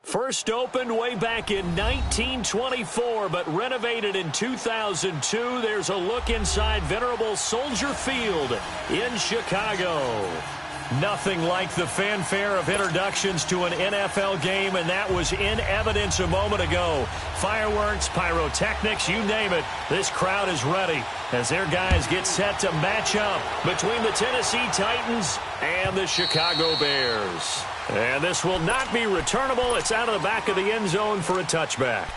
First opened way back in 1924, but renovated in 2002. There's a look inside venerable Soldier Field in Chicago. Nothing like the fanfare of introductions to an NFL game, and that was in evidence a moment ago. Fireworks, pyrotechnics, you name it. This crowd is ready as their guys get set to match up between the Tennessee Titans and the Chicago Bears. And this will not be returnable. It's out of the back of the end zone for a touchback.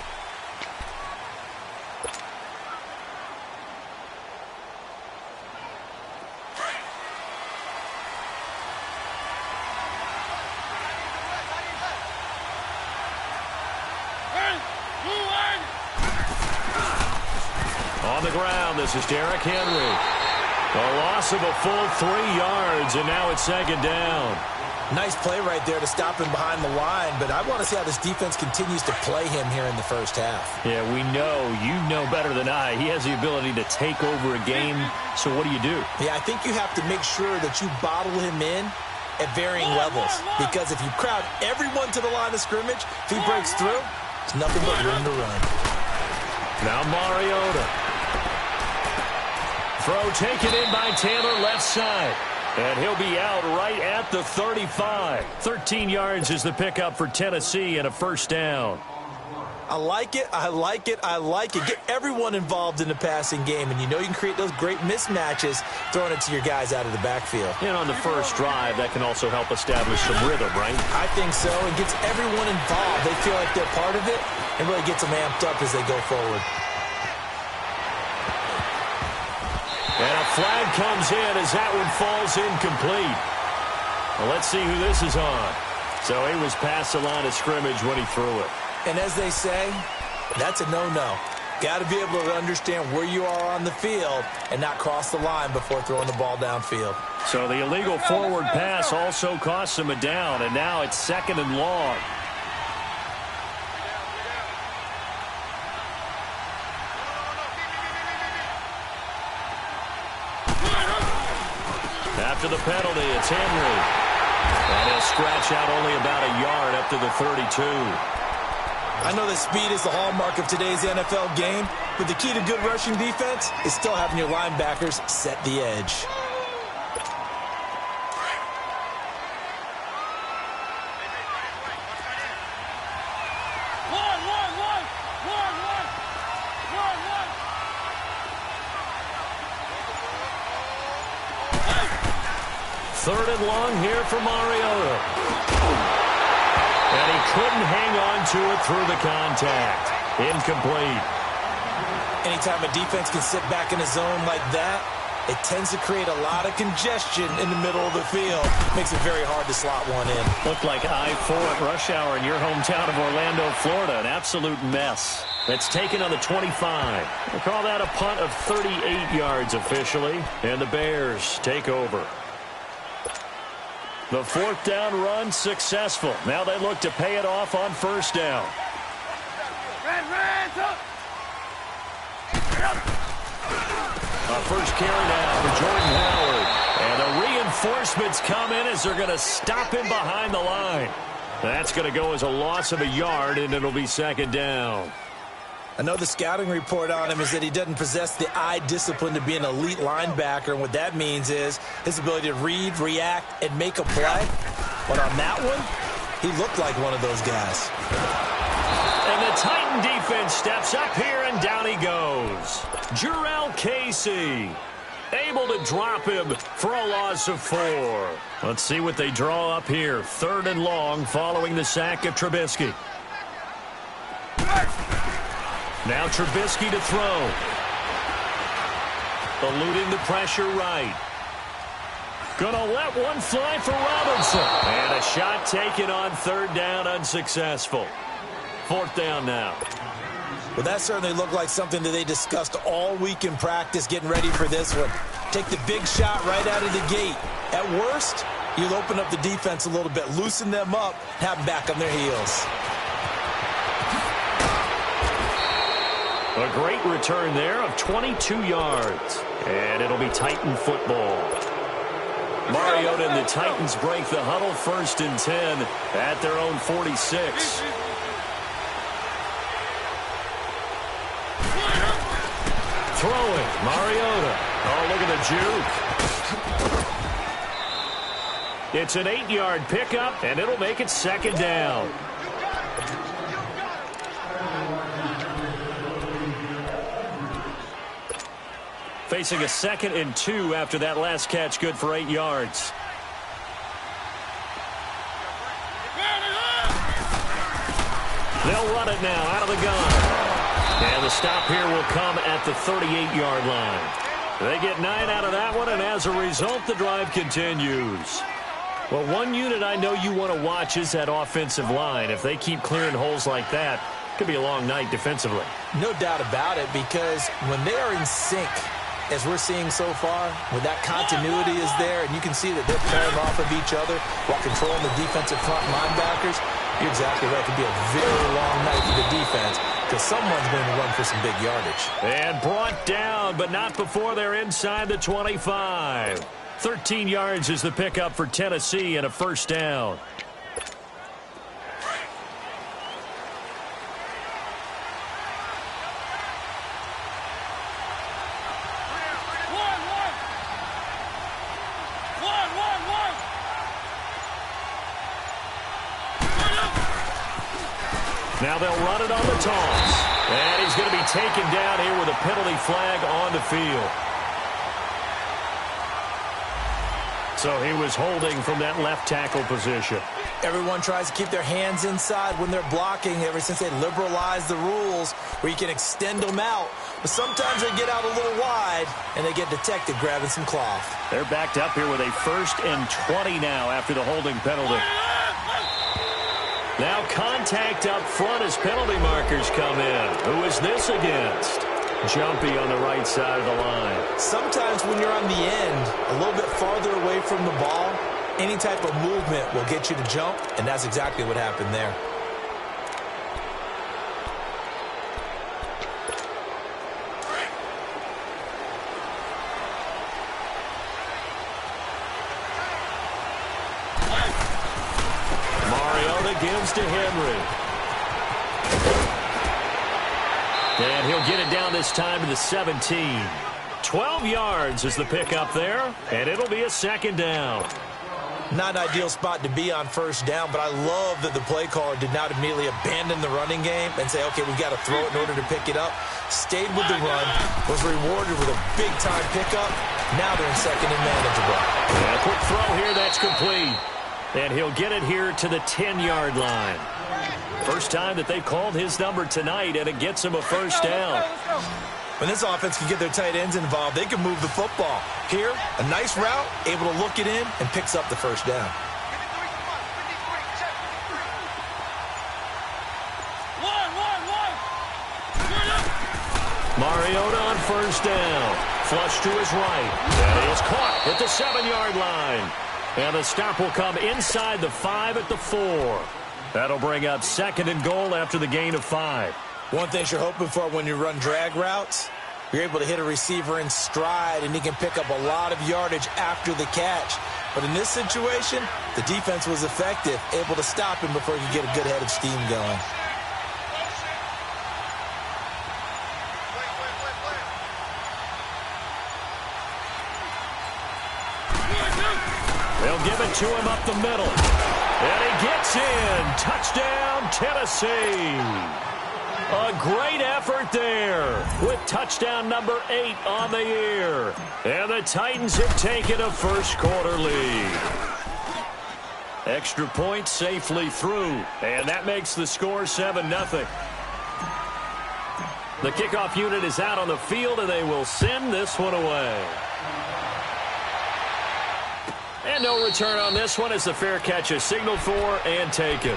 On the ground, this is Derrick Henry. A loss of a full 3 yards, and now it's second down. Nice play right there to stop him behind the line, but I want to see how this defense continues to play him here in the first half. Yeah, we know, you know better than I, he has the ability to take over a game, so what do you do? Yeah, I think you have to make sure that you bottle him in at varying levels, because if you crowd everyone to the line of scrimmage, if he breaks through, it's nothing but room to run. Now Mariota. Throw taken in by Taylor left side. And he'll be out right at the 35. 13 yards is the pickup for Tennessee and a first down. I like it, I like it, I like it. Get everyone involved in the passing game, and you know you can create those great mismatches throwing it to your guys out of the backfield. And on the first drive, that can also help establish some rhythm, right? I think so. It gets everyone involved. They feel like they're part of it, and really gets them amped up as they go forward. And a flag comes in as that one falls incomplete. Well, let's see who this is on. So he was past the line of scrimmage when he threw it. And as they say, that's a no-no. Got to be able to understand where you are on the field and not cross the line before throwing the ball downfield. So the illegal forward pass also costs him a down, and now it's second and long. After the penalty, it's Henry. And he'll scratch out only about a yard up to the 32. I know that speed is the hallmark of today's NFL game, but the key to good rushing defense is still having your linebackers set the edge. Third and long here for Mariota. And he couldn't hang on to it through the contact. Incomplete. Anytime a defense can sit back in a zone like that, it tends to create a lot of congestion in the middle of the field. Makes it very hard to slot one in. Looked like I-4 at rush hour in your hometown of Orlando, Florida. An absolute mess. That's taken on the 25. We'll call that a punt of 38 yards officially. And the Bears take over. The fourth down run successful. Now they look to pay it off on first down. A first carry down for Jordan Howard. And the reinforcements come in as they're going to stop him behind the line. That's going to go as a loss of a yard, and it'll be second down. I know the scouting report on him is that he doesn't possess the eye discipline to be an elite linebacker. And what that means is his ability to read, react, and make a play. But on that one, he looked like one of those guys. And the Titan defense steps up here, and down he goes. Jurrell Casey able to drop him for a loss of 4. Let's see what they draw up here. Third and long following the sack of Trubisky. Now Trubisky to throw. Eluding the pressure right. Gonna let one fly for Robinson. And a shot taken on third down, unsuccessful. Fourth down now. Well, that certainly looked like something that they discussed all week in practice getting ready for this one. Take the big shot right out of the gate. At worst, you'll open up the defense a little bit, loosen them up, have them back on their heels. A great return there of 22 yards. And it'll be Titan football. Mariota and the Titans break the huddle, 1st and 10 at their own 46. throwing. Mariota. Oh, look at the juke. It's an 8-yard pickup, and it'll make it second down. Facing a 2nd and 2 after that last catch, good for 8 yards. They'll run it now out of the gun. And the stop here will come at the 38-yard line. They get 9 out of that one, and as a result, the drive continues. Well, one unit I know you want to watch is that offensive line. If they keep clearing holes like that, it could be a long night defensively. No doubt about it, because when they are in sync, as we're seeing so far, when that continuity is there, and you can see that they're pairing off of each other while controlling the defensive front linebackers, you're exactly right. It could be a very long night for the defense because someone's going to run for some big yardage. And brought down, but not before they're inside the 25. 13 yards is the pickup for Tennessee and a first down. Now they'll run it on the toss. And he's going to be taken down here with a penalty flag on the field. So he was holding from that left tackle position. Everyone tries to keep their hands inside when they're blocking ever since they liberalized the rules where you can extend them out. But sometimes they get out a little wide and they get detected grabbing some cloth. They're backed up here with a 1st and 20 now after the holding penalty. Now contact up front as penalty markers come in. Who is this against? Jumpy on the right side of the line. Sometimes when you're on the end, a little bit farther away from the ball, any type of movement will get you to jump, and that's exactly what happened there. Gives to Henry. And he'll get it down this time to the 17. 12 yards is the pickup there, and it'll be a second down. Not an ideal spot to be on first down, but I love that the play caller did not immediately abandon the running game and say, okay, we've got to throw it in order to pick it up. Stayed with the run, was rewarded with a big-time pickup. Now they're in second and manageable. And a quick throw here, that's complete. And he'll get it here to the 10-yard line. First time that they've called his number tonight, and it gets him a first down. When this offense can get their tight ends involved, they can move the football. Here, a nice route, able to look it in, and picks up the first down. Mariota on first down. Flush to his right. And he is caught at the 7-yard line. And the stop will come inside the 5 at the 4. That'll bring up 2nd and goal after the gain of 5. One thing you're hoping for when you run drag routes, you're able to hit a receiver in stride, and he can pick up a lot of yardage after the catch. But in this situation, the defense was effective, able to stop him before he could get a good head of steam going. They'll give it to him up the middle. And he gets in. Touchdown, Tennessee. A great effort there with touchdown number 8 on the year. And the Titans have taken a first-quarter lead. Extra point safely through. And that makes the score 7-0. The kickoff unit is out on the field, and they will send this one away. And no return on this one as the fair catch is signaled for and taken.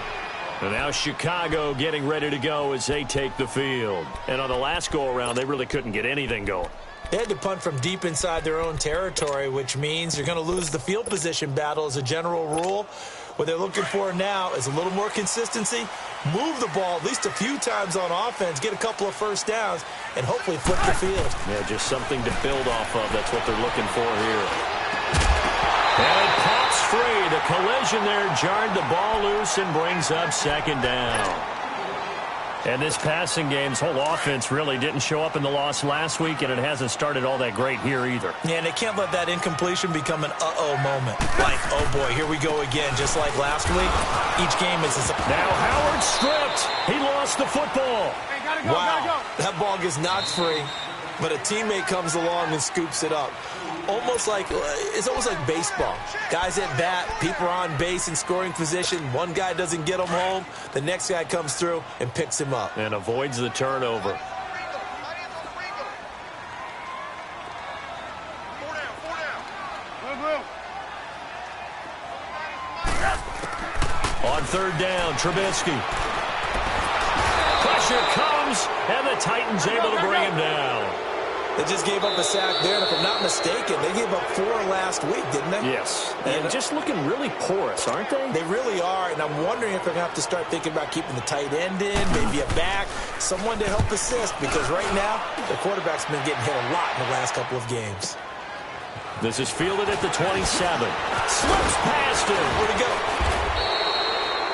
And now Chicago getting ready to go as they take the field. And on the last go-around, they really couldn't get anything going. They had to punt from deep inside their own territory, which means you're going to lose the field position battle as a general rule. What they're looking for now is a little more consistency, move the ball at least a few times on offense, get a couple of first downs, and hopefully flip the field. Yeah, just something to build off of. That's what they're looking for here. And it pops free. The collision there jarred the ball loose and brings up second down. And this passing game's whole offense really didn't show up in the loss last week, and it hasn't started all that great here either. Yeah, and they can't let that incompletion become an uh-oh moment. Like, oh boy, here we go again, just like last week. Each game is... Now Howard stripped. He lost the football. Hey, gotta go, wow, that ball gets knocked free, but a teammate comes along and scoops it up. It's almost like baseball. Guys at bat, people are on base in scoring position. One guy doesn't get him home. The next guy comes through and picks him up. And avoids the turnover. On third down, Trubisky. Pressure comes, and the Titans able to bring him down. They just gave up a sack there, and if I'm not mistaken, they gave up 4 last week, didn't they? Yes, and just looking really porous, aren't they? They really are, and I'm wondering if they're going to have to start thinking about keeping the tight end in, maybe a back, someone to help assist, because right now, the quarterback's been getting hit a lot in the last couple of games. This is fielded at the 27. Slips past him. Where'd he go?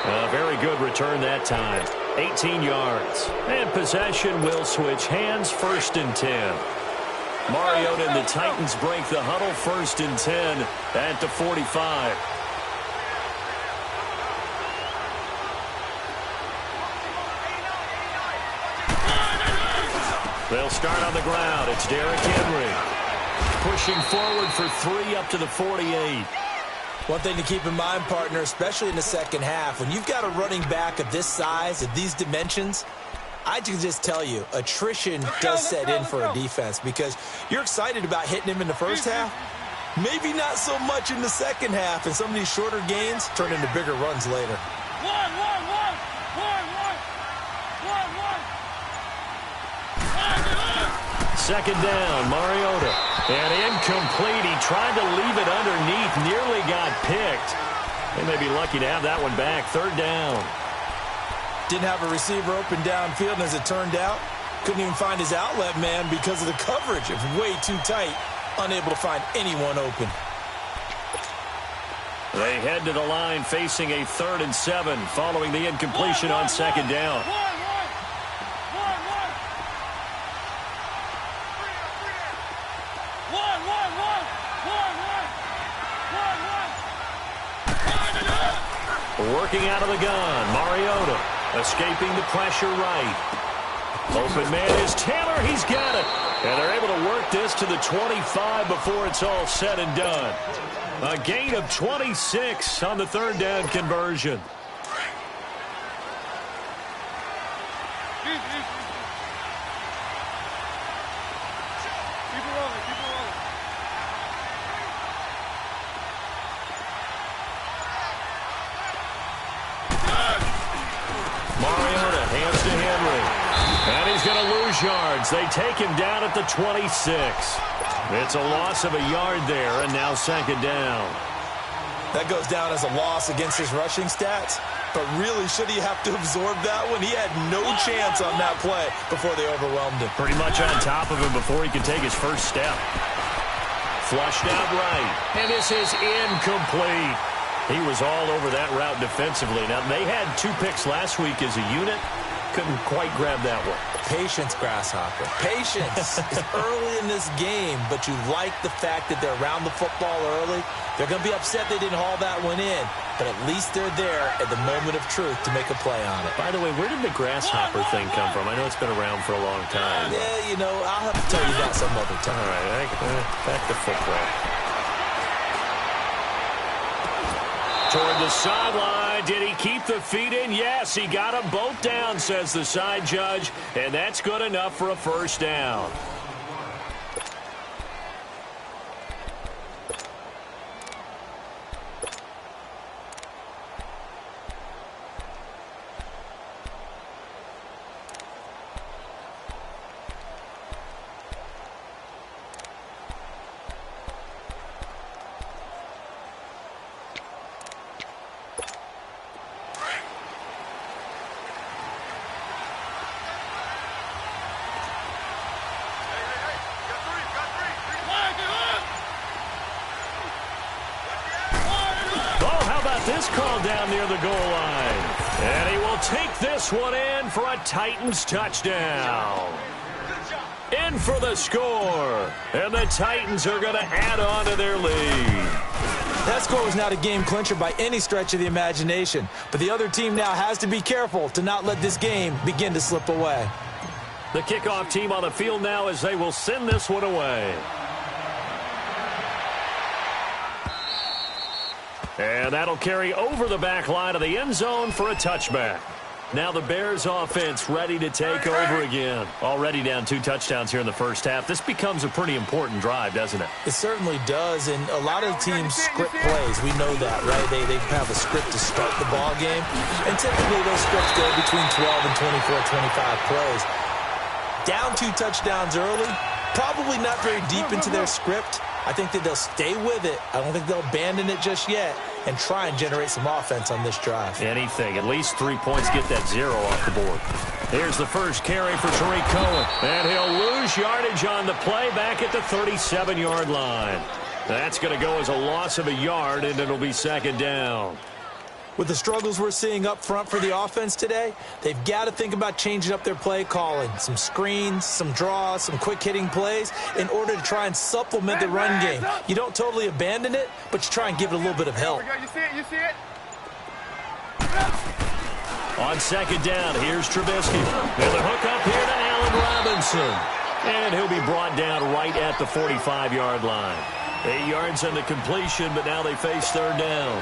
A very good return that time. 18 yards. And possession will switch hands, 1st and 10. Mariota and the Titans break the huddle, 1st and 10 at the 45. They'll start on the ground. It's Derrick Henry. Pushing forward for 3 up to the 48. One thing to keep in mind, partner, especially in the second half, when you've got a running back of this size, of these dimensions, I can just tell you, attrition does set in for a defense because you're excited about hitting him in the first half. Maybe not so much in the second half, and some of these shorter gains turn into bigger runs later. Second down, Mariota. And incomplete. He tried to leave it underneath, nearly got picked. They may be lucky to have that one back. 3rd down. Didn't have a receiver open downfield, and as it turned out, couldn't even find his outlet man because of the coverage. It was way too tight, unable to find anyone open. They head to the line facing a 3rd and 7 following the incompletion on 2nd down. Working out of the gun, Mariota escaping the pressure right. Open man is Taylor. He's got it. And they're able to work this to the 25 before it's all said and done. A gain of 26 on the 3rd down conversion. Yards. They take him down at the 26. It's a loss of a yard there, and now 2nd down. That goes down as a loss against his rushing stats, but really, should he have to absorb that one? He had no chance on that play before they overwhelmed him. Pretty much on top of him before he could take his first step. Flushed out right, and this is incomplete. He was all over that route defensively. Now, they had 2 picks last week as a unit. Couldn't quite grab that one. Patience, Grasshopper. Patience is early in this game, but you like the fact that they're around the football early. They're going to be upset they didn't haul that one in, but at least they're there at the moment of truth to make a play on it. By the way, where did the Grasshopper thing come from? I know it's been around for a long time. Yeah, you know, I'll have to tell you that some other time. All right, back to football. Toward the sideline. Did he keep the feet in? Yes, he got them both down, says the side judge. And that's good enough for a 1st down. This call down near the goal line. And he will take this one in for a Titans touchdown. In for the score. And the Titans are going to add on to their lead. That score was not a game clincher by any stretch of the imagination. But the other team now has to be careful to not let this game begin to slip away. The kickoff team on the field now as they will send this one away. And that'll carry over the back line of the end zone for a touchback. Now the Bears offense ready to take over again. Already down 2 touchdowns here in the first half. This becomes a pretty important drive, doesn't it? It certainly does, and a lot of teams script plays. We know that, right? They have a script to start the ball game, and typically those scripts go between 12 and 24, 25 plays. Down 2 touchdowns early, probably not very deep into their script. I think that they'll stay with it. I don't think they'll abandon it just yet and try and generate some offense on this drive. Anything. At least 3 points, get that 0 off the board. Here's the first carry for Tariq Cohen. And he'll lose yardage on the play back at the 37-yard line. That's going to go as a loss of a yard, and it'll be second down. With the struggles we're seeing up front for the offense today, they've got to think about changing up their play calling. Some screens, some draws, some quick-hitting plays in order to try and supplement the run game. You don't totally abandon it, but you try and give it a little bit of help. You see it? You see it? On second down, here's Trubisky. And the hook up here to Allen Robinson. And he'll be brought down right at the 45-yard line. 8 yards on the completion, but now they face third down.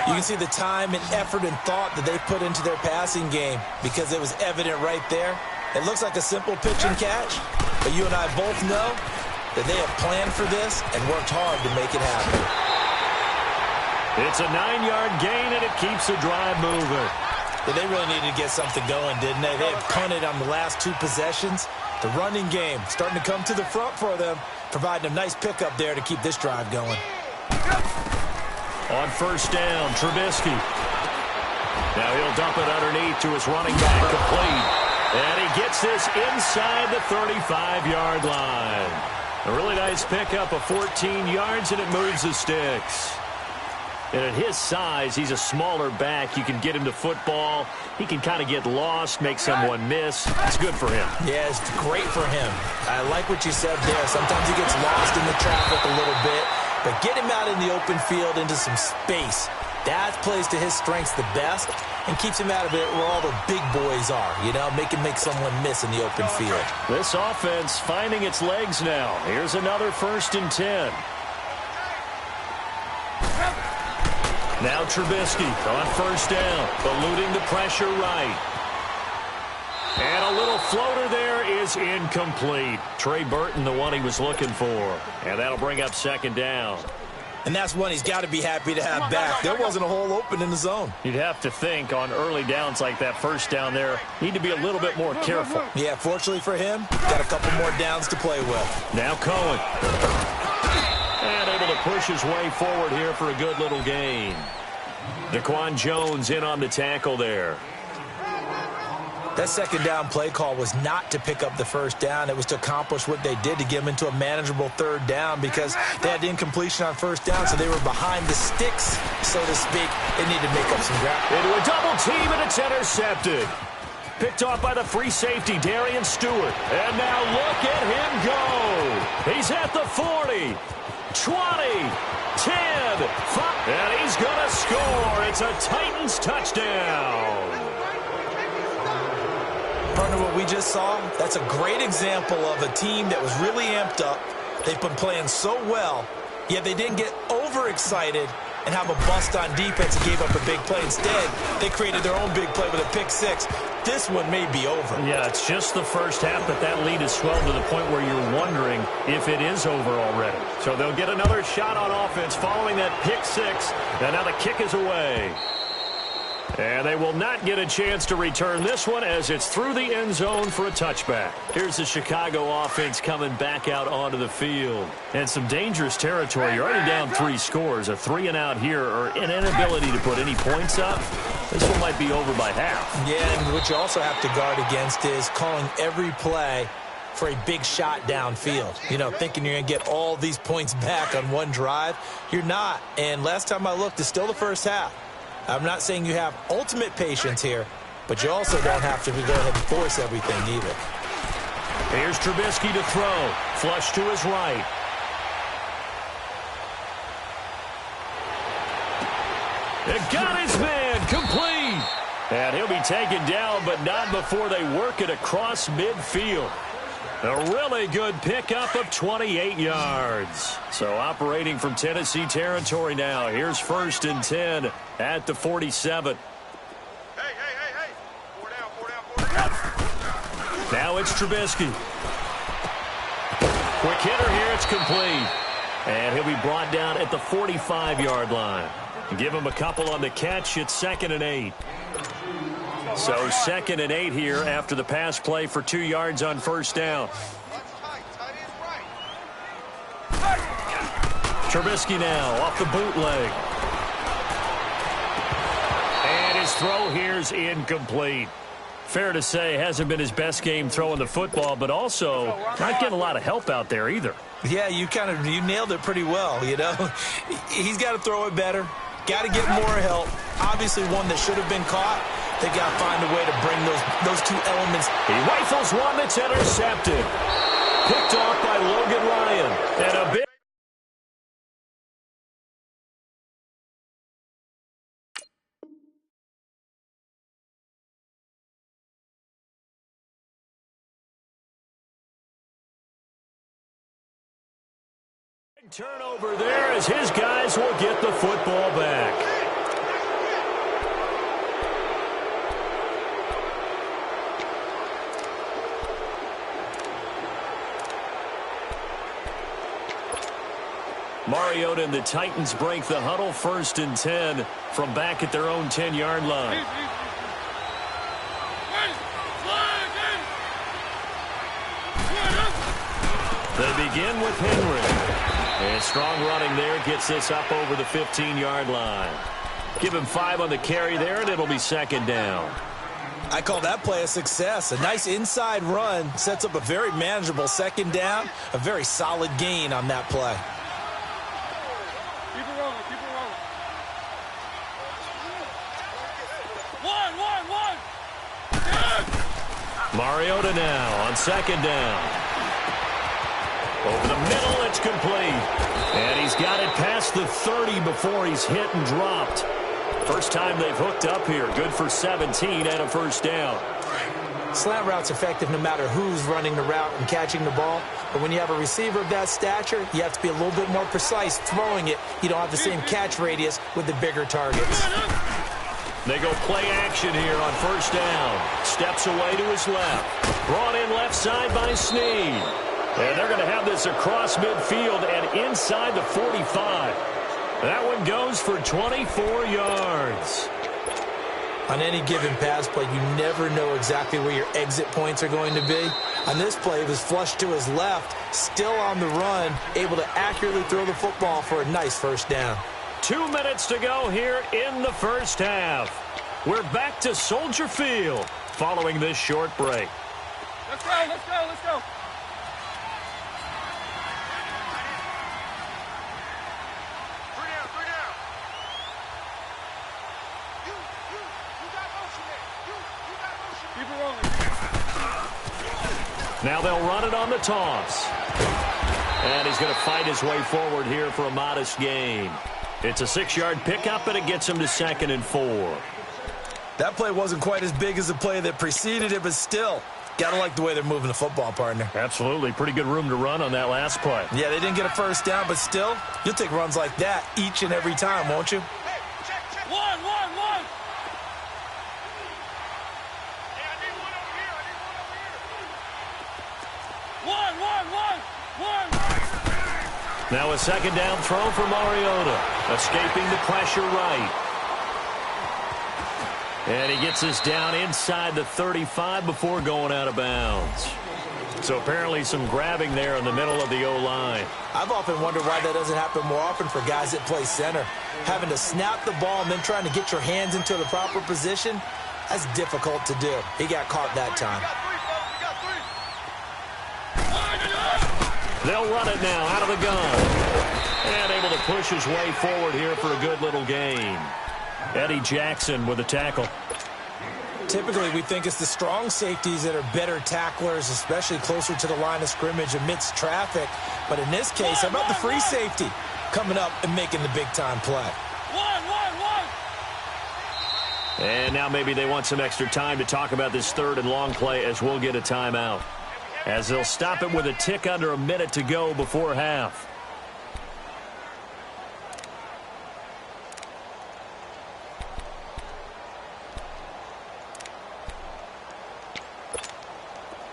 You can see the time and effort and thought that they put into their passing game because it was evident right there. It looks like a simple pitch and catch, but you and I both know that they have planned for this and worked hard to make it happen. It's a 9-yard gain, and it keeps the drive moving. Yeah, they really needed to get something going, didn't they? They had punted on the last 2 possessions. The running game starting to come to the front for them, providing a nice pickup there to keep this drive going. On first down, Trubisky. Now he'll dump it underneath to his running back, complete. And he gets this inside the 35-yard line. A really nice pickup of 14 yards, and it moves the sticks. And at his size, he's a smaller back. You can get him to football. He can kind of get lost, make someone miss. It's good for him. Yeah, it's great for him. I like what you said there. Sometimes he gets lost in the traffic a little bit, but get him out in the open field into some space. That plays to his strengths the best and keeps him out of it where all the big boys are, you know, make someone miss in the open field. This offense finding its legs now. Here's another 1st and 10. Now Trubisky on first down, eluding the pressure right. And a little floater there is incomplete. Trey Burton, the one he was looking for. And that'll bring up second down. And that's one he's got to be happy to have back. There wasn't a hole open in the zone. You'd have to think on early downs like that first down there, need to be a little bit more careful. Yeah, fortunately for him, got a couple more downs to play with. Now Cohen. And able to push his way forward here for a good little gain. Daquan Jones in on the tackle there. That second down play call was not to pick up the first down. It was to accomplish what they did to get them into a manageable third down because they had incompletion on first down, so they were behind the sticks, so to speak. They needed to make up some ground. Into a double team, and it's intercepted. Picked off by the free safety, Darian Stewart. And now look at him go. He's at the 40, 20, 10, 5, and he's going to score. It's a Titans touchdown. Partner, what we just saw, that's a great example of a team that was really amped up. They've been playing so well, yet they didn't get overexcited and have a bust on defense and gave up a big play. Instead, they created their own big play with a pick six. This one may be over. Yeah, it's just the first half, but that lead has swelled to the point where you're wondering if it is over already. So they'll get another shot on offense following that pick six, and now the kick is away. And they will not get a chance to return this one as it's through the end zone for a touchback. Here's the Chicago offense coming back out onto the field. And some dangerous territory. You're already down 3 scores. A 3-and-out here or an inability to put any points up. This one might be over by half. Yeah, and what you also have to guard against is calling every play for a big shot downfield. You know, thinking you're going to get all these points back on one drive. You're not. And last time I looked, it's still the first half. I'm not saying you have ultimate patience here, but you also don't have to go ahead and force everything either. Here's Trubisky to throw. Flush to his right. It got his man complete. And he'll be taken down, but not before they work it across midfield. A really good pickup of 28 yards. So operating from Tennessee territory now. Here's 1st and 10 at the 47. Hey. 4 down. Now it's Trubisky. Quick hitter here. It's complete. And he'll be brought down at the 45-yard line. Give him a couple on the catch. It's 2nd and 8. So 2nd and 8 here after the pass play for 2 yards on 1st down. Trubisky now off the bootleg. And his throw here's incomplete. Fair to say, hasn't been his best game throwing the football, but also not getting a lot of help out there either. Yeah, you nailed it pretty well, you know. He's got to throw it better. Got to get more help. Obviously one that should have been caught. They got to find a way to bring those two elements. He rifles one that's intercepted. Picked off by Logan Ryan. And a big turnover there as his guys will get the football back. Mariota and the Titans break the huddle. 1st and 10 from back at their own 10-yard line. They begin with Henry. And strong running there gets this up over the 15-yard line. Give him 5 on the carry there, and it'll be 2nd down. I call that play a success. A nice inside run sets up a very manageable 2nd down. A very solid gain on that play. Keep it rolling. One. Mariota now on 2nd down. Over the middle, it's complete. And he's got it past the 30 before he's hit and dropped. First time they've hooked up here. Good for 17 and a 1st down. Slant route's effective no matter who's running the route and catching the ball. But when you have a receiver of that stature, you have to be a little bit more precise throwing it. You don't have the same catch radius with the bigger targets. They go play action here on 1st down. Steps away to his left. Brought in left side by Snead. And they're going to have this across midfield and inside the 45. That one goes for 24 yards. On any given pass play, you never know exactly where your exit points are going to be. On this play, it was flushed to his left, still on the run, able to accurately throw the football for a nice 1st down. 2 minutes to go here in the 1st half. We're back to Soldier Field following this short break. Let's go. 3 down. You got motion there. You got motion. Keep it rolling. Now they'll run it on the toss. And he's going to fight his way forward here for a modest gain. It's a 6-yard pickup, and it gets him to 2nd and 4. That play wasn't quite as big as the play that preceded it, but still, got to like the way they're moving the football, partner. Absolutely. Pretty good room to run on that last play. Yeah, they didn't get a 1st down, but still, you'll take runs like that each and every time, won't you? Hey, check. One. Yeah, I need one over here. One. Now a 2nd down throw for Mariota. Escaping the pressure right. And he gets this down inside the 35 before going out of bounds. So apparently some grabbing there in the middle of the O-line. I've often wondered why that doesn't happen more often for guys that play center. Having to snap the ball and then trying to get your hands into the proper position, that's difficult to do. He got caught that time. They'll run it now out of the gun. And able to push his way forward here for a good little gain. Eddie Jackson with a tackle. Typically, we think it's the strong safeties that are better tacklers, especially closer to the line of scrimmage amidst traffic. But in this case, how about the free safety coming up and making the big-time play? And now maybe they want some extra time to talk about this third and long play as we'll get a timeout. As they'll stop it with a tick under a minute to go before half.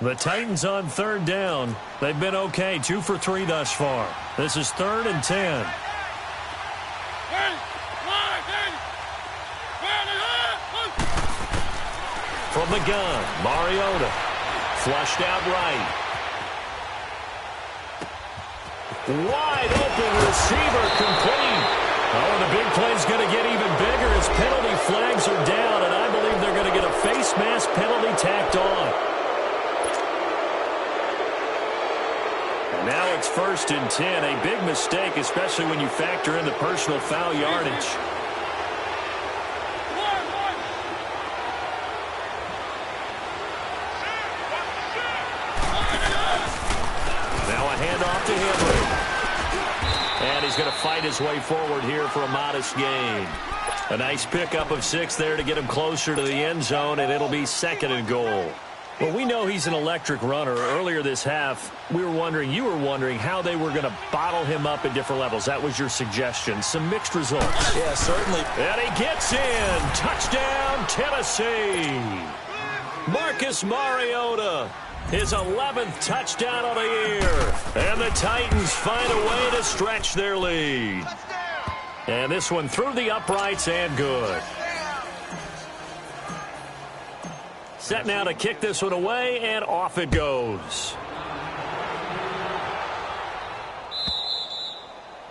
The Titans on third down. They've been okay, 2 for 3 thus far. This is 3rd and 10. From the gun, Mariota. Flushed out right. Wide open receiver complete. Oh, the big play's going to get even bigger as penalty flags are down, and I believe they're going to get a face mask penalty tacked on. And now it's 1st and 10. A big mistake, especially when you factor in the personal foul yardage. To Henry. And he's going to fight his way forward here for a modest gain. A nice pickup of 6 there to get him closer to the end zone, and it'll be 2nd and goal. Well, we know he's an electric runner. Earlier this half, you were wondering how they were going to bottle him up at different levels. That was your suggestion. Some mixed results. Yeah, certainly. And he gets in. Touchdown, Tennessee. Marcus Mariota. His 11th touchdown of the year. And the Titans find a way to stretch their lead. And this one through the uprights and good. Set now to kick this one away, and off it goes.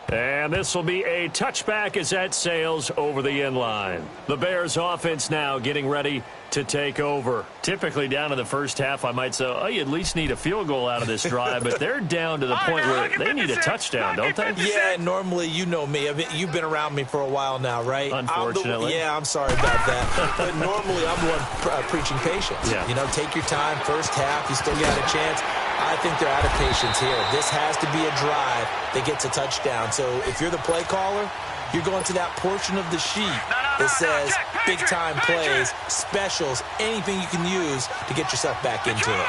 And this will be a touchback as that sails over the end line. The Bears offense now getting ready to take over. Typically down in the first half, I might say, oh, you at least need a field goal out of this drive, but they're down to the point where they need a touchdown, don't they? Yeah, normally, you know me. You've been around me for a while now, right? Unfortunately. I'm sorry about that. But normally, I'm the one preaching patience. Yeah. You know, take your time. First half, you still got a chance. I think they're out of patience here. This has to be a drive that gets a touchdown. So if you're the play caller, you're going to that portion of the sheet that says big-time plays, specials, anything you can use to get yourself back into it.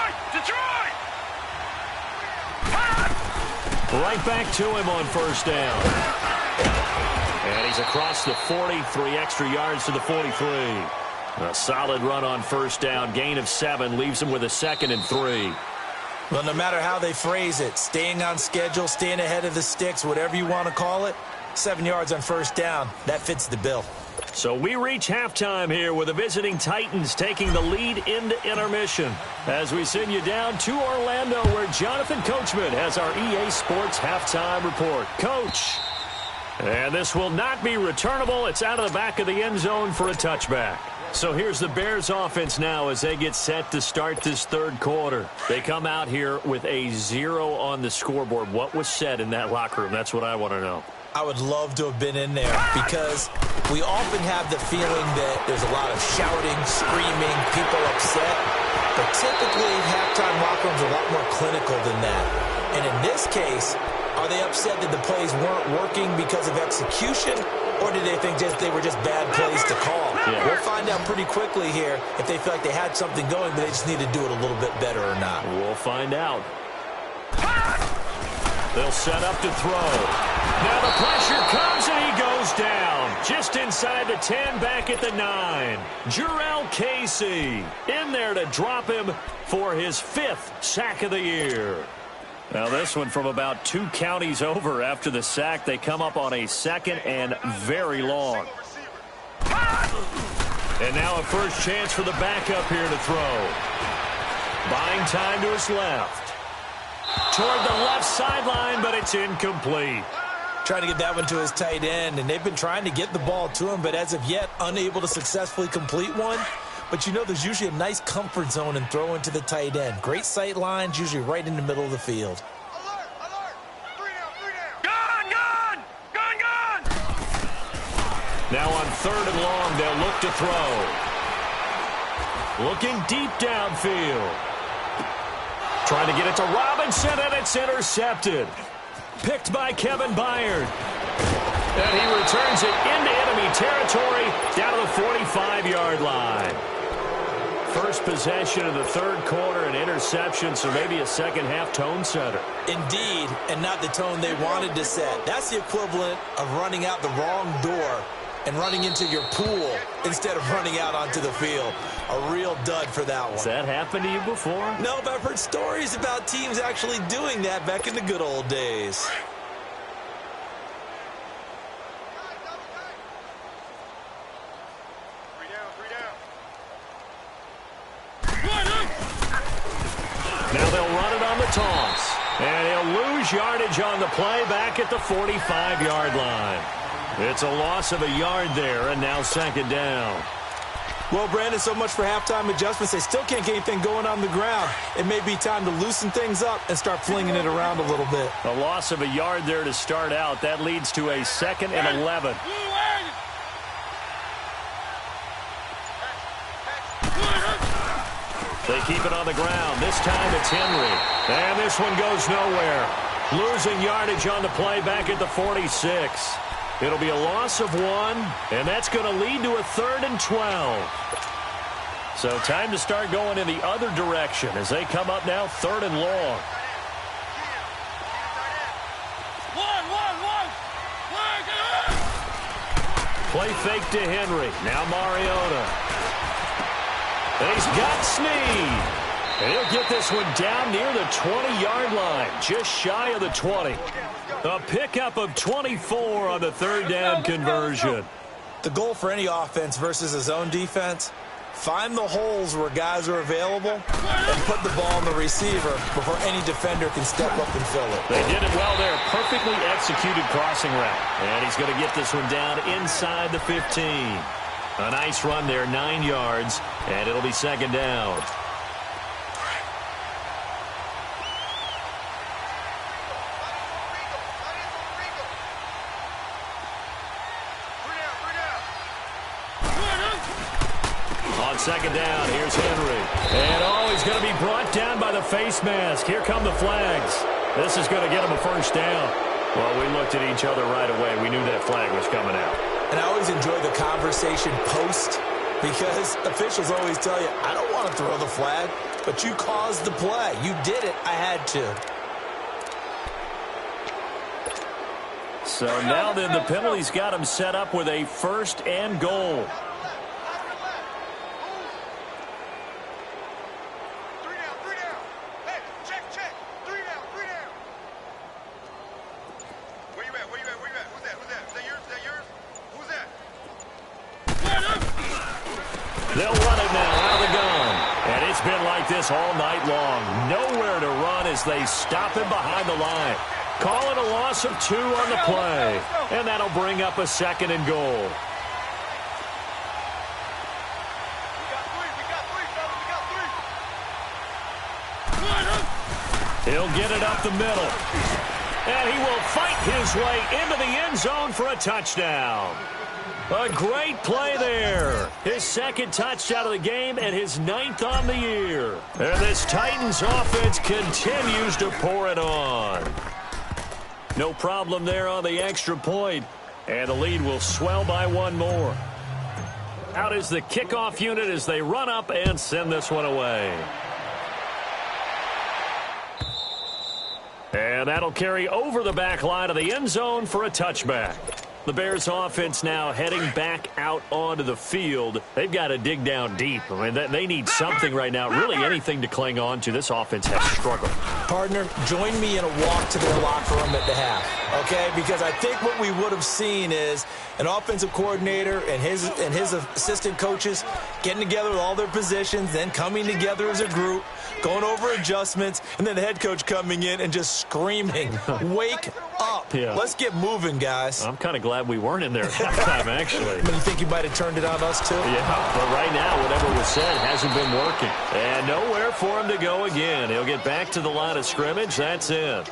Right back to him on first down. And he's across the 40, 3 extra yards to the 43. A solid run on first down. Gain of 7 leaves him with a 2nd and 3. Well, no matter how they phrase it, staying on schedule, staying ahead of the sticks, whatever you want to call it, 7 yards on first down, that fits the bill. So we reach halftime here with the visiting Titans taking the lead into intermission. As we send you down to Orlando, where Jonathan Coachman has our EA Sports halftime report. Coach. And this will not be returnable. It's out of the back of the end zone for a touchback. So here's the Bears offense now as they get set to start this third quarter. They come out here with a 0 on the scoreboard. What was said in that locker room? That's what I want to know. I would love to have been in there because we often have the feeling that there's a lot of shouting, screaming, people upset. But typically, halftime locker rooms are a lot more clinical than that. And in this case, are they upset that the plays weren't working because of execution? Or did they think they were just bad plays to call? Yeah. We'll find out pretty quickly here if they feel like they had something going, but they just need to do it a little bit better or not. We'll find out. They'll set up to throw. Now the pressure comes and he goes down. Just inside the 10, back at the 9. Jurrell Casey in there to drop him for his 5th sack of the year. Now this one from about 2 counties over after the sack. They come up on a 2nd and very long. And now a first chance for the backup here to throw. Buying time to his left. Toward the left sideline, but it's incomplete. Trying to get that one to his tight end, and they've been trying to get the ball to him, but as of yet, unable to successfully complete one. But you know there's usually a nice comfort zone in throwing to the tight end. Great sight lines, usually right in the middle of the field. Alert! Alert! 3 down! 3 down! Gun! Gun! Gun! Now on 3rd and long, they'll look to throw. Looking deep downfield. Trying to get it to Robinson, and it's intercepted. Picked by Kevin Byard. And he returns it into enemy territory down to the 45-yard line. First possession of the 3rd quarter, an interception, so maybe a second-half tone setter. Indeed, and not the tone they wanted to set. That's the equivalent of running out the wrong door and running into your pool instead of running out onto the field. A real dud for that one. Has that happened to you before? No, but I've heard stories about teams actually doing that back in the good old days. Now they'll run it on the toss. And he'll lose yardage on the play back at the 45-yard line. It's a loss of a yard there, and now 2nd down. Well, Brandon, so much for halftime adjustments. They still can't get anything going on the ground. It may be time to loosen things up and start flinging it around a little bit. A loss of a yard there to start out. That leads to a 2nd and 11. They keep it on the ground. This time it's Henry. And this one goes nowhere. Losing yardage on the play back at the 46. It'll be a loss of 1, and that's going to lead to a 3rd and 12. So time to start going in the other direction as they come up now 3rd and long. Play fake to Henry. Now Mariota. And he's got Snead. And he'll get this one down near the 20-yard line, just shy of the 20. A pickup of 24 on the 3rd down conversion. The goal for any offense versus a zone defense, find the holes where guys are available and put the ball on the receiver before any defender can step up and fill it. They did it well there. Perfectly executed crossing route. And he's going to get this one down inside the 15. A nice run there, 9 yards, and it'll be 2nd down. On 2nd down, here's Henry. And he's going to be brought down by the face mask. Here come the flags. This is going to get him a 1st down. Well, we looked at each other right away. We knew that flag was coming out. And I always enjoy the conversation post because officials always tell you, I don't want to throw the flag, but you caused the play. You did it. I had to. So now then the penalty's got him set up with a 1st and goal. They'll run it now out of the gun. And it's been like this all night long. Nowhere to run as they stop him behind the line. Call it a loss of 2 on the play. And that'll bring up a 2nd and goal. He'll get it up the middle. And he will fight his way into the end zone for a touchdown. A great play there. His 2nd touchdown of the game and his 9th on the year. And this Titans offense continues to pour it on. No problem there on the extra point. And the lead will swell by 1 more. Out is the kickoff unit as they run up and send this one away. And that'll carry over the back line of the end zone for a touchback. The Bears offense now heading back out onto the field. They've got to dig down deep. I mean, they need something right now, really anything to cling on to. This offense has struggled. Partner, join me in a walk to their locker room at the half, okay? Because I think what we would have seen is an offensive coordinator and his assistant coaches getting together with all their positions, then coming together as a group, going over adjustments, and then the head coach coming in and just screaming, wake up. Yeah. Let's get moving, guys. I'm kind of glad we weren't in there at halftime, actually. I mean, you think you might have turned it on us, too? Yeah, but right now, whatever was said hasn't been working. And nowhere for him to go again. He'll get back to the line of scrimmage. That's it.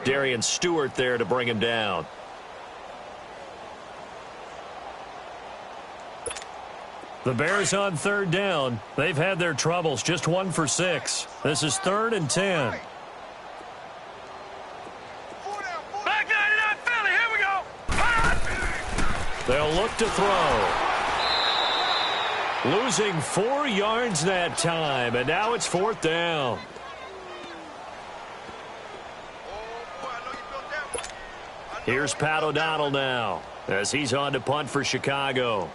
Darian Stewart there to bring him down. The Bears on third down. They've had their troubles, just 1 for 6. This is 3rd and 10. Back 99 Philly, here we go. They'll look to throw. Losing 4 yards that time, and now it's 4th down. Here's Pat O'Donnell now, as he's on to punt for Chicago.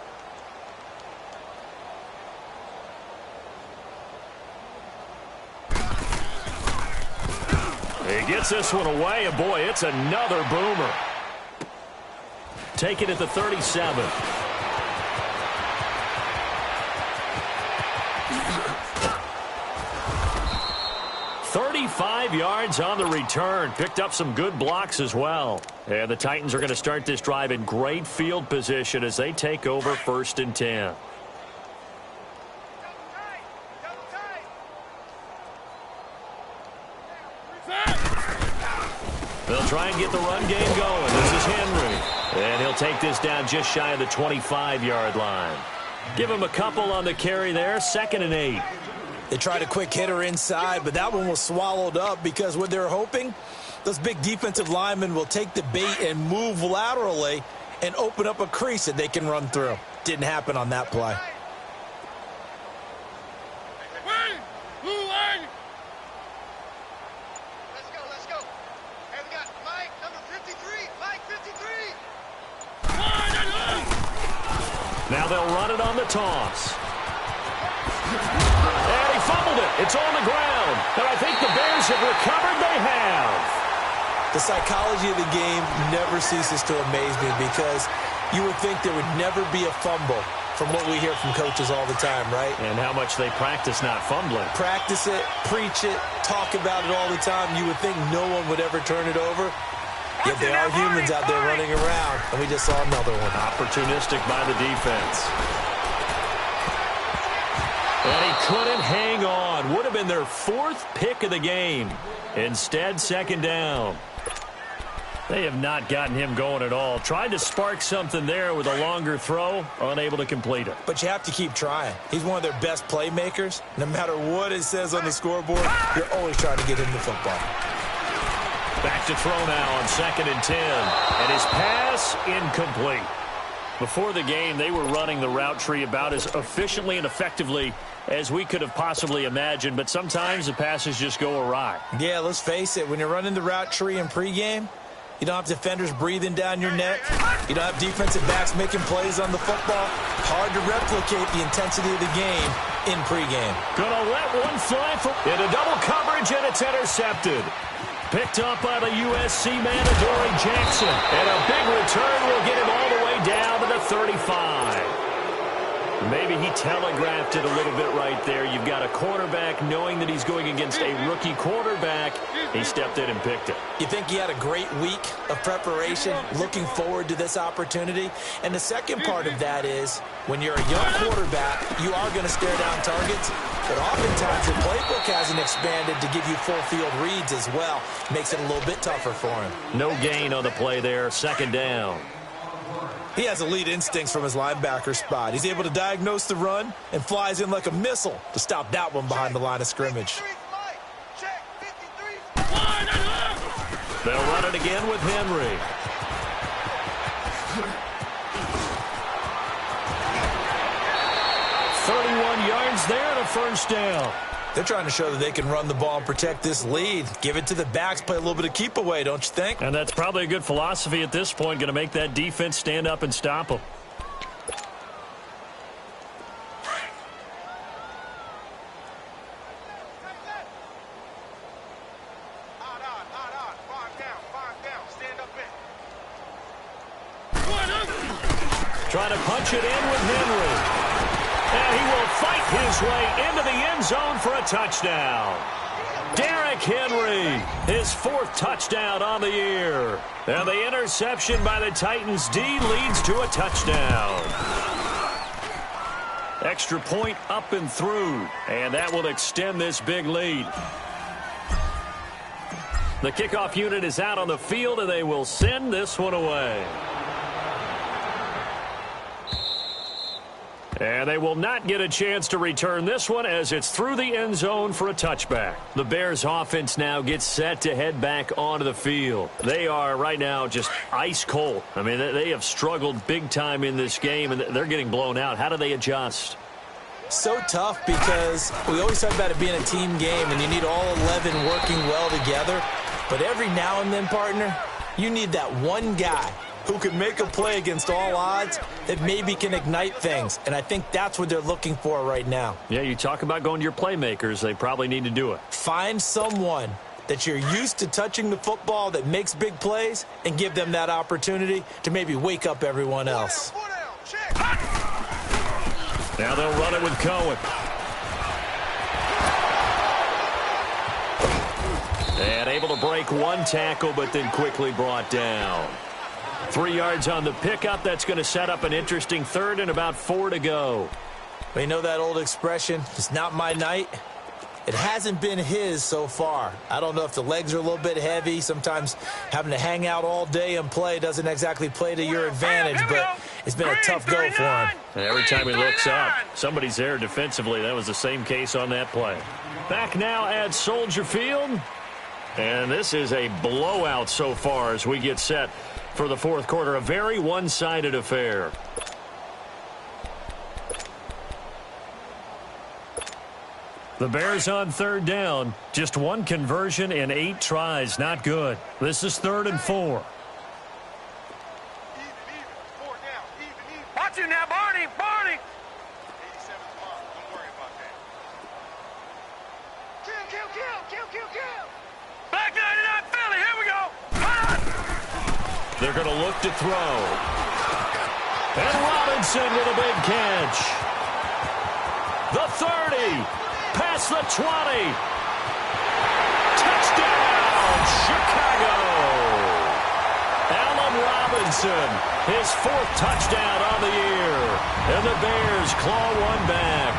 He gets this one away, and boy, it's another boomer. Take it at the 37. 35 yards on the return. Picked up some good blocks as well. And the Titans are going to start this drive in great field position as they take over 1st and 10. They'll try and get the run game going. This is Henry. And he'll take this down just shy of the 25-yard line. Give him a couple on the carry there. 2nd and 8. They tried a quick hitter inside, but that one was swallowed up because what they're hoping, those big defensive linemen will take the bait and move laterally and open up a crease that they can run through. Didn't happen on that play. Let's go. Hey, we got Mike, number 53. Mike, 53. Now they'll run it on the toss. And he fumbled it. It's on the ground. And I think the Bears have recovered. They have. The psychology of the game never ceases to amaze me because you would think there would never be a fumble from what we hear from coaches all the time, right? And how much they practice not fumbling. Practice it, preach it, talk about it all the time. You would think no one would ever turn it over. Yet there are humans out there running around, and we just saw another one. Opportunistic by the defense. And he couldn't hang on. Would have been their 4th pick of the game. Instead, 2nd down. They have not gotten him going at all. Tried to spark something there with a longer throw. Unable to complete it. But you have to keep trying. He's one of their best playmakers. No matter what it says on the scoreboard, you're always trying to get him the football. Back to throw now on 2nd and 10. And his pass incomplete. Before the game, they were running the route tree about as efficiently and effectively as we could have possibly imagined, but sometimes the passes just go awry. Yeah, let's face it. When you're running the route tree in pregame, you don't have defenders breathing down your neck. You don't have defensive backs making plays on the football. Hard to replicate the intensity of the game in pregame. Gonna let one fly into double coverage, and it's intercepted. Picked up by the USC man, Adoree Jackson. And a big return will get him all the way down to the 35. Maybe he telegraphed it a little bit right there. You've got a quarterback knowing that he's going against a rookie quarterback. He stepped in and picked it. You think he had a great week of preparation, looking forward to this opportunity? And the second part of that is, when you're a young quarterback, you are going to stare down targets, but oftentimes the playbook hasn't expanded to give you full field reads as well. Makes it a little bit tougher for him. No gain on the play there, 2nd down. He has elite instincts from his linebacker spot. He's able to diagnose the run and flies in like a missile to stop that one behind the line of scrimmage. They'll run it again with Henry. .31 yards there and a 1st down. They're trying to show that they can run the ball and protect this lead. Give it to the backs, play a little bit of keep away, don't you think? And that's probably a good philosophy at this point, going to make that defense stand up and stop them. Trying to punch it in with Henry. And he will fight his way into the end zone for a touchdown. Derrick Henry, his 4th touchdown on the year. And the interception by the Titans D leads to a touchdown. Extra point up and through, and that will extend this big lead. The kickoff unit is out on the field, and they will send this one away. And they will not get a chance to return this one as it's through the end zone for a touchback. The Bears offense now gets set to head back onto the field. They are right now just ice cold. I mean, they have struggled big time in this game, and they're getting blown out. How do they adjust? So tough because we always talk about it being a team game, and you need all 11 working well together. But every now and then, partner, you need that one guy who can make a play against all odds that maybe can ignite things. And I think that's what they're looking for right now. Yeah, you talk about going to your playmakers. They probably need to do it. Find someone that you're used to touching the football that makes big plays and give them that opportunity to maybe wake up everyone else. Now they'll run it with Cohen. And able to break one tackle, but then quickly brought down. 3 yards on the pickup. That's going to set up an interesting third and about 4 to go. Well, you know that old expression, it's not my night. It hasn't been his so far. I don't know if the legs are a little bit heavy. Sometimes having to hang out all day and play doesn't exactly play to your advantage, but it's been a tough go for him. And every time he looks up, somebody's there defensively. That was the same case on that play. Back now at Soldier Field. And this is a blowout so far as we get set for the fourth quarter. A very one-sided affair. The Bears on third down. Just one conversion in 8 tries. Not good. This is 3rd and 4. Watch it now, Barney! Barney! 87 tomorrow. Don't worry about that. Kill! Back 99 Philly, here we go! They're going to look to throw. And Robinson with a big catch. The 30. Past the 20. Touchdown, Chicago. Allen Robinson, his 4th touchdown on the year. And the Bears claw one back.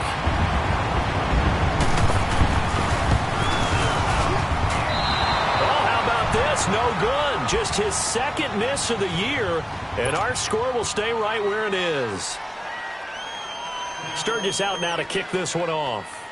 This no good. Just his 2nd miss of the year, and our score will stay right where it is. Sturgis out now to kick this one off.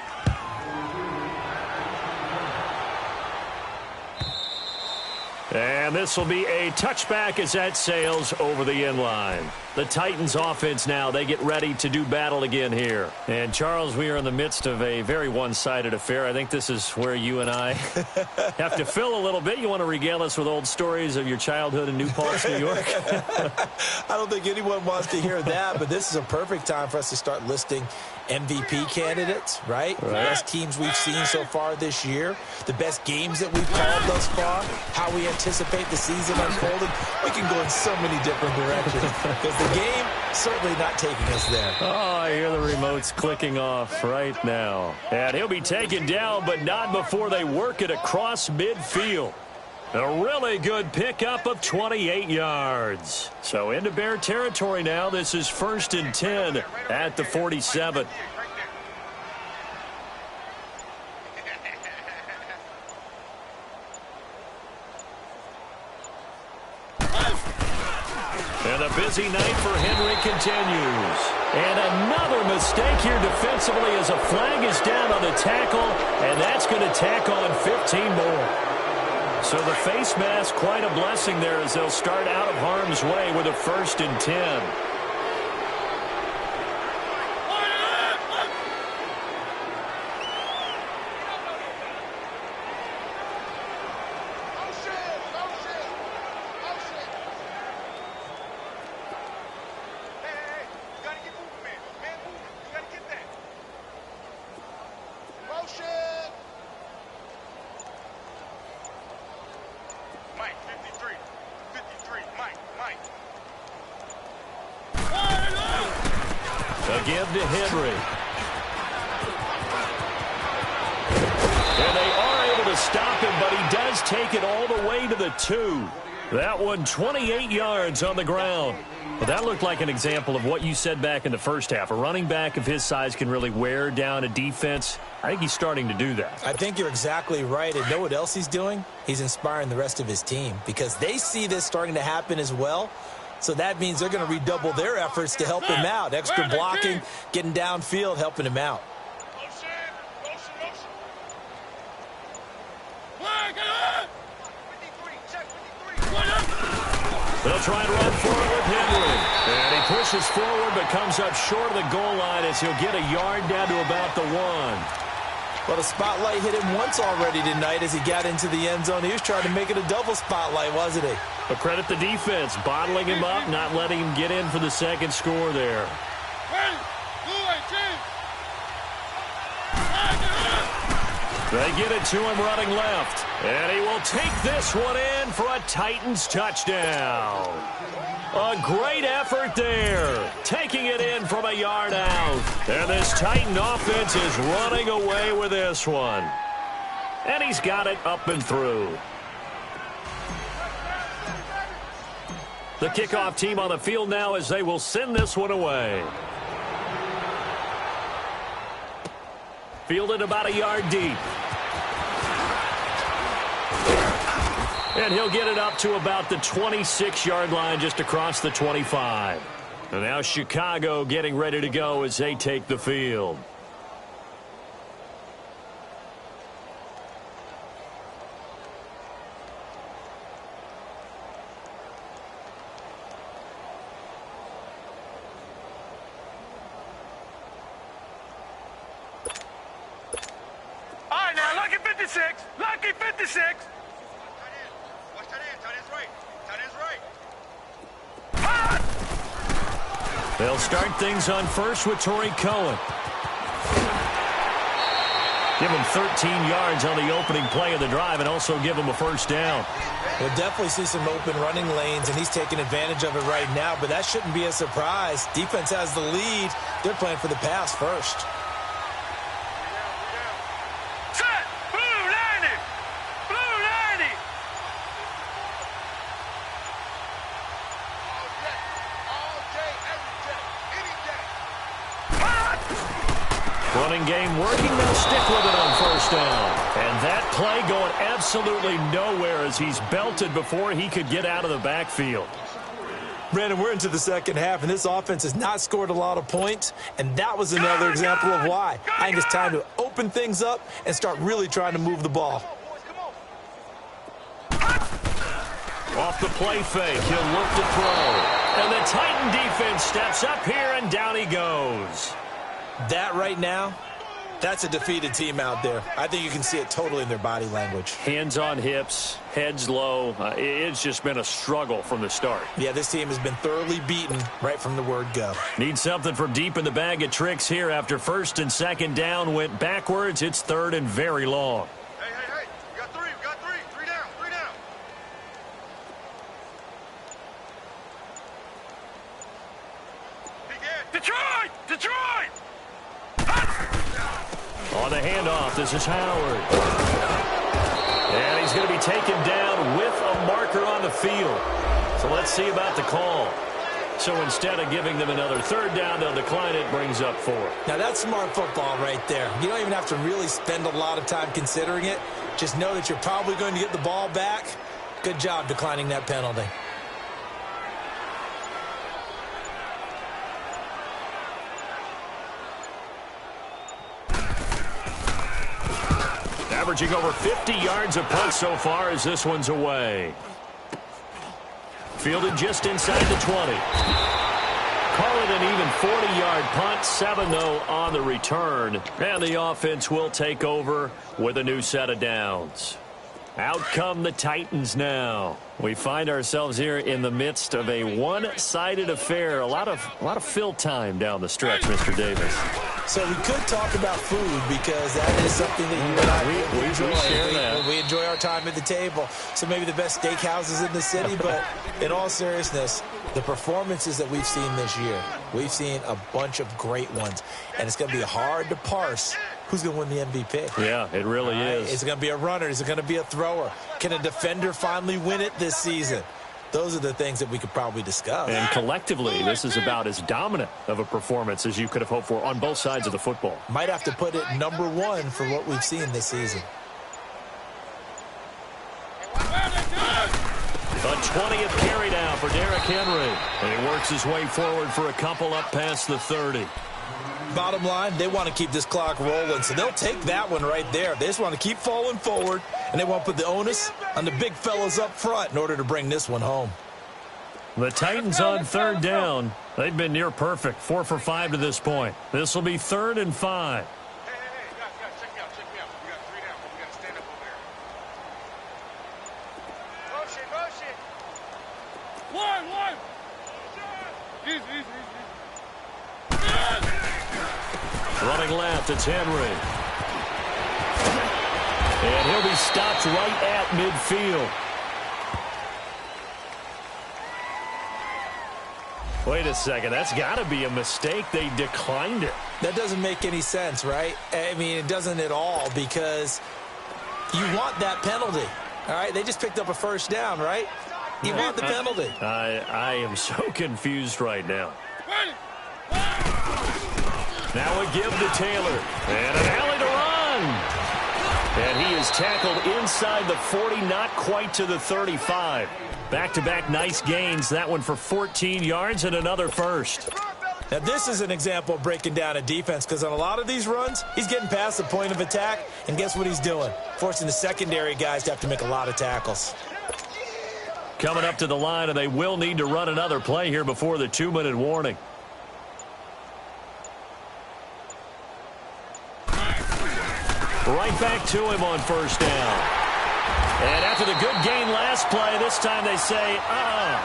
And this will be a touchback as that sails over the end line. The Titans offense now, they get ready to do battle again here. And Charles, we are in the midst of a very one-sided affair. I think this is where you and I have to fill a little bit. You want to regale us with old stories of your childhood in New Paltz, New York? I don't think anyone wants to hear that, but this is a perfect time for us to start listing MVP candidates, right? The best teams we've seen so far this year, the best games that we've called thus far, how we anticipate the season unfolding. We can go in so many different directions because the game certainly not taking us there. Oh, I hear the remotes clicking off right now. And he'll be taken down, but not before they work it across midfield. A really good pickup of 28 yards. So into Bear territory now. This is 1st and 10 at the 47. And a busy night for Henry continues. And another mistake here defensively as a flag is down on the tackle, and that's going to tack on 15 more. So the face mask, quite a blessing there as they'll start out of harm's way with a 1st and 10. Give to Henry. And they are able to stop him, but he does take it all the way to the 2. That one 28 yards on the ground. Well, that looked like an example of what you said back in the first half. A running back of his size can really wear down a defense. I think he's starting to do that. I think you're exactly right. And know what else he's doing? He's inspiring the rest of his team because they see this starting to happen as well. So that means they're going to redouble their efforts to help him out. Extra blocking, getting downfield, helping him out. They'll try and run forward with Henry. And he pushes forward but comes up short of the goal line as he'll get a yard down to about the 1. Well, the spotlight hit him once already tonight as he got into the end zone. He was trying to make it a double spotlight, wasn't he? But credit the defense, bottling him up, not letting him get in for the second score there. They get it to him running left. And he will take this one in for a Titans touchdown. A great effort there. Taking it in from a yard out. And this Titan offense is running away with this one. And he's got it up and through. The kickoff team on the field now as they will send this one away. Fielded about a yard deep. And he'll get it up to about the 26-yard line just across the 25. And now Chicago getting ready to go as they take the field. All right, now, lucky 56. Lucky 56. They'll start things on first with Torrey Cohen. Give him 13 yards on the opening play of the drive and also give him a first down. We'll definitely see some open running lanes, and he's taking advantage of it right now, but that shouldn't be a surprise. Defense has the lead. They're playing for the pass first. Set! Blue 90! Blue 90! All day, every day, any day. Running game working. They'll stick with it on first down. And that play going absolutely nowhere as he's belted before he could get out of the backfield. Brandon, we're into the second half, and this offense has not scored a lot of points, and that was another example of why. I think it's time to open things up and start really trying to move the ball. Off the play fake, he'll look to throw. And the Titan defense steps up here, and down he goes. That right now, that's a defeated team out there. I think you can see it totally in their body language. Hands on hips, heads low. It's just been a struggle from the start. Yeah, this team has been thoroughly beaten right from the word go. Need something from deep in the bag of tricks here after first and second down went backwards. It's third and very long. Hey, we got three, three down. Detroit! On the handoff, this is Howard. And he's going to be taken down with a marker on the field. So let's see about the call. So instead of giving them another third down, they'll decline it, brings up 4. Now that's smart football right there. You don't even have to really spend a lot of time considering it. Just know that you're probably going to get the ball back. Good job declining that penalty. Averaging over 50 yards a punt so far as this one's away. Fielded just inside the 20. Call it an even 40-yard punt. 7, though, on the return. And the offense will take over with a new set of downs. Out come the Titans now. We find ourselves here in the midst of a one-sided affair. A lot of fill time down the stretch, Mr. Davis. So we could talk about food because that is something that you and I enjoy. We enjoy our time at the table. So maybe the best steakhouses in the city, but in all seriousness, the performances that we've seen this year, we've seen a bunch of great ones. And it's going to be hard to parse who's going to win the MVP. Yeah, it really is. Is it going to be a runner? Is it going to be a thrower? Can a defender finally win it this season? Those are the things that we could probably discuss. And collectively, this is about as dominant of a performance as you could have hoped for on both sides of the football. Might have to put it number 1 for what we've seen this season. A 20th carry now for Derrick Henry. And he works his way forward for a couple up past the 30. Bottom line, they want to keep this clock rolling, so they'll take that one right there. They just want to keep falling forward, and they want to put the onus on the big fellas up front in order to bring this one home. The Titans on third down. They've been near perfect, 4 for 5 to this point. This will be 3rd and 5. Hey, guys, check me out. We got 3 down, but we got to stand up over there. Motion. One. Easy. Running left, it's Henry. And he'll be stopped right at midfield. Wait a second, that's got to be a mistake. They declined it. That doesn't make any sense, right? I mean, it doesn't at all, because you want that penalty. All right, they just picked up a first down, right? You want the penalty. I am so confused right now. Now a give to Taylor. And an alley to run. And he is tackled inside the 40, not quite to the 35. Back-to-back nice gains. That one for 14 yards and another first. Now, this is an example of breaking down a defense, because on a lot of these runs, he's getting past the point of attack, and guess what he's doing? Forcing the secondary guys to have to make a lot of tackles. Coming up to the line, and they will need to run another play here before the 2-minute warning. Right back to him on first down. And after the good gain last play, this time they say,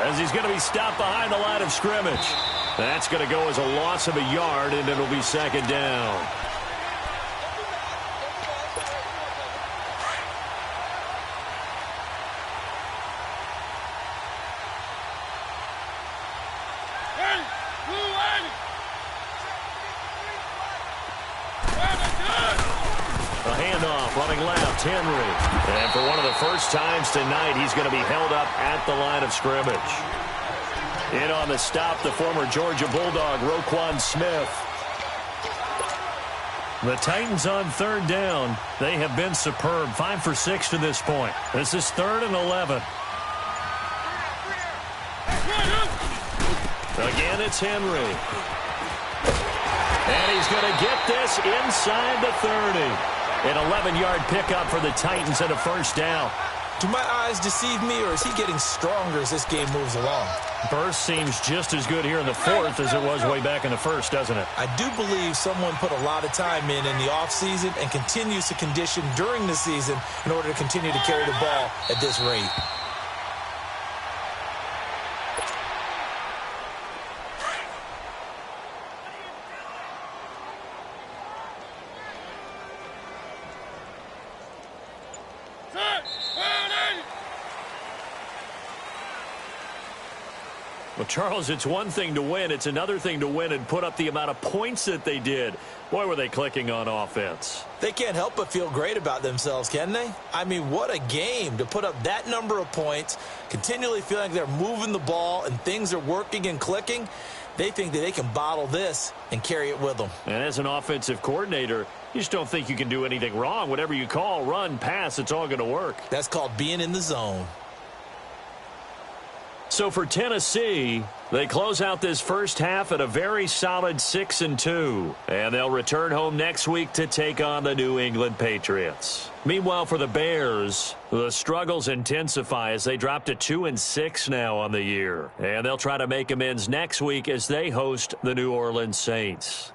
as he's going to be stopped behind the line of scrimmage. That's going to go as a loss of a yard, and it'll be 2nd down. A handoff, running left, Henry. And for one of the first times tonight, he's going to be held up at the line of scrimmage. In on the stop, the former Georgia Bulldog, Roquan Smith. The Titans on third down. They have been superb, 5 for 6 to this point. This is 3rd and 11. Again, it's Henry. And he's going to get this inside the 30. An 11-yard pickup for the Titans and a first down. Do my eyes deceive me, or is he getting stronger as this game moves along? Burst seems just as good here in the 4th as it was way back in the 1st, doesn't it? I do believe someone put a lot of time in the offseason and continues to condition during the season in order to continue to carry the ball at this rate. Well, Charles, it's one thing to win. It's another thing to win and put up the amount of points that they did. Boy, were they clicking on offense. They can't help but feel great about themselves, can they? I mean, what a game to put up that number of points, continually feeling like they're moving the ball and things are working and clicking. They think that they can bottle this and carry it with them. And as an offensive coordinator, you just don't think you can do anything wrong. Whatever you call, run, pass, it's all going to work. That's called being in the zone. So for Tennessee, they close out this first half at a very solid 6-2. And they'll return home next week to take on the New England Patriots. Meanwhile, for the Bears, the struggles intensify as they drop to 2-6 now on the year. And they'll try to make amends next week as they host the New Orleans Saints.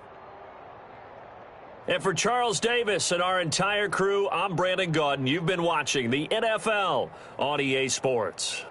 And for Charles Davis and our entire crew, I'm Brandon Gaudin. You've been watching the NFL on EA Sports.